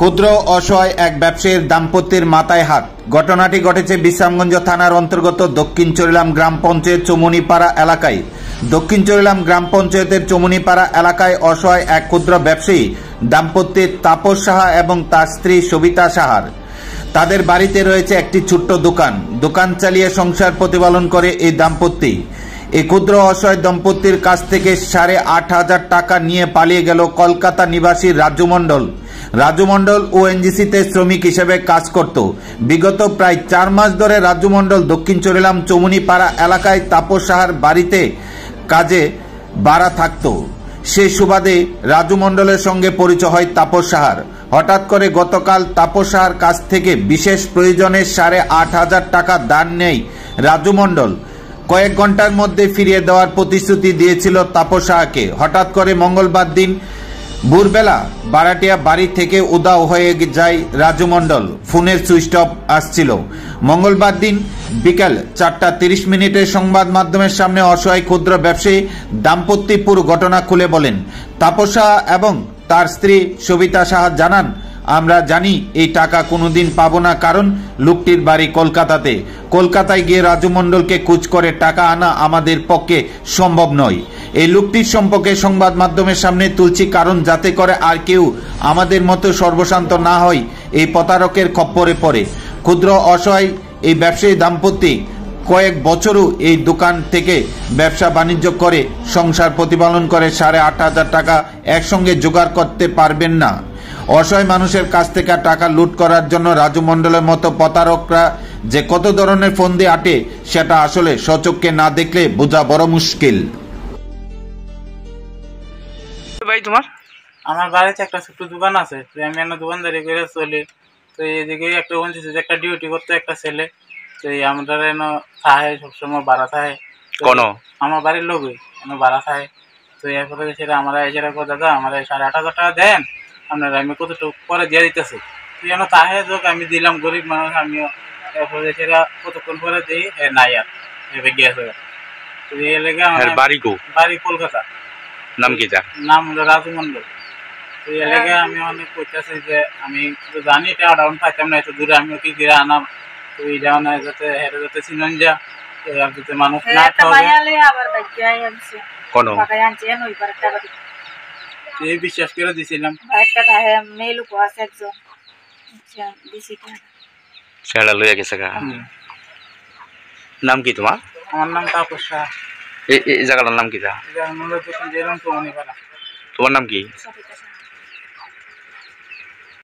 ক্ষুদ্র অসহায় এক ব্যবসায়ীর দাম্পত্যের মাথায় হাত। ঘটনাটি ঘটেছে বিশ্রামগঞ্জ থানার অন্তর্গত দক্ষিণ চরিলাম গ্রাম পঞ্চায়েত চমুনিপাড়া এলাকায়। দক্ষিণ চরিলাম গ্রাম পঞ্চায়েতের চমুনিপাড়া এলাকায় অসহায় এক ক্ষুদ্র ব্যবসায়ী দাম্পত্যের তাপস সাহা এবং তার স্ত্রী সবিতা সাহার। তাদের বাড়িতে রয়েছে একটি ছোট্ট দোকান চালিয়ে সংসার প্রতিপালন করে এই দাম্পত্যই। এই ক্ষুদ্র অসহায় দম্পতির কাছ থেকে 8,500 টাকা নিয়ে পালিয়ে গেল কলকাতা নিবাসী রাজু মণ্ডল ওএনজিসিতে শ্রমিক হিসেবে কাজ করত। বিগত প্রায় 4 মাস ধরে রাজু মণ্ডল দক্ষিণ চরিলাম চমুনিপাড়া এলাকায় তাপস সাহার বাড়িতে কাজে ভাড়া থাকত। সেই সুবাদে রাজু মণ্ডলের সঙ্গে পরিচয় হয় তাপস সাহার। হঠাৎ করে গতকাল তাপস সাহার কাছ থেকে বিশেষ প্রয়োজনে 8,500 টাকা দান নেয় রাজু মণ্ডল। কয়েক ঘন্টার মধ্যে ফিরিয়ে দেওয়ার প্রতিশ্রুতি দিয়েছিল তাপস সাহাকে। হঠাৎ করে মঙ্গলবার দিন ভোরবেলা বারাটিয়া বাড়ি থেকে উধাও হয়ে যায় রাজু মণ্ডল। ফোনের সুইচ অফ আসছিল। মঙ্গলবার দিন বিকেল 4:30 সংবাদ মাধ্যমের সামনে অসহায় ক্ষুদ্র ব্যবসায়ী দাম্পত্য পুরো ঘটনা খুলে বলেন। তাপস সাহা এবং তার স্ত্রী সবিতা সাহা জানান, আমরা জানি এই টাকা কোনোদিন পাবো না, কারণ লোকটির বাড়ি কলকাতায় গিয়ে রাজু মণ্ডলকে খোঁজ করে টাকা আনা আমাদের পক্ষে সম্ভব নয়। এই লোকটির সম্পর্কে সংবাদ মাধ্যমের সামনে তুলছি, কারণ যাতে করে আর কেউ আমাদের মতো সর্বশান্ত না হয় এই প্রতারকের খপ্পরে পড়ে। ক্ষুদ্র অসহায় এই ব্যবসায়ী দাম্পত্য কয়েক বছরও এই দোকান থেকে ব্যবসা বাণিজ্য করে সংসার প্রতিপালন করে 8,500 টাকা একসঙ্গে জোগাড় করতে পারবেন না। অসহায় মানুষের কাছ থেকে টাকা লুট করার জন্য রাজু মণ্ডলের মতো প্রতারকরা যে কত ধরনের ফোন দিয়ে আটে, সেটা আসলে স্বচক্ষে না দেখলে বোঝা বড় মুশকিল। ভাই তোমার আমার বাড়িতে একটা ছোট্ট দোকান আছে, আমি একটা দোকানদারি করে চলি। তো এদিকে একটা একটা ডিউটি করতে একটা ছেলে, তো আমাদের থাকে সবসময় বাড়া থাকে আমার বাড়ির লোকই বাড়া থাকে। তো এরপরে সেটা আমরা এছাড়া দাদা আমার 8,500 টাকা দেন আপনারা, আমি কতটুকু পরে দিয়ে দিতেছি। তো যেন তাহে যোগ আমি দিলাম, গরিব মানুষ আমিও। এরপরে সেটা কতক্ষণ পরে দিই নাই আর এবার গিয়েছে। তো এই লেগে আমার বাড়ি কলকাতা। নাম হলো রাজু মণ্ডল। তো এই লেগে আমি অনেক করতেছি যে আমি জানি টাকা পাইতাম না, এত দূরে আমিও কি দিয়ে আনাম। তো এই যাওয়া যাতে হেরে যাতে চিনন যা যাতে মানুষ না এই বিশ্বাস করে দিছিলাম। নাম কি তোমার? আমার নাম তাপস সাহা। এই জায়গাটার নাম কি? তোমার তোমার নাম কি?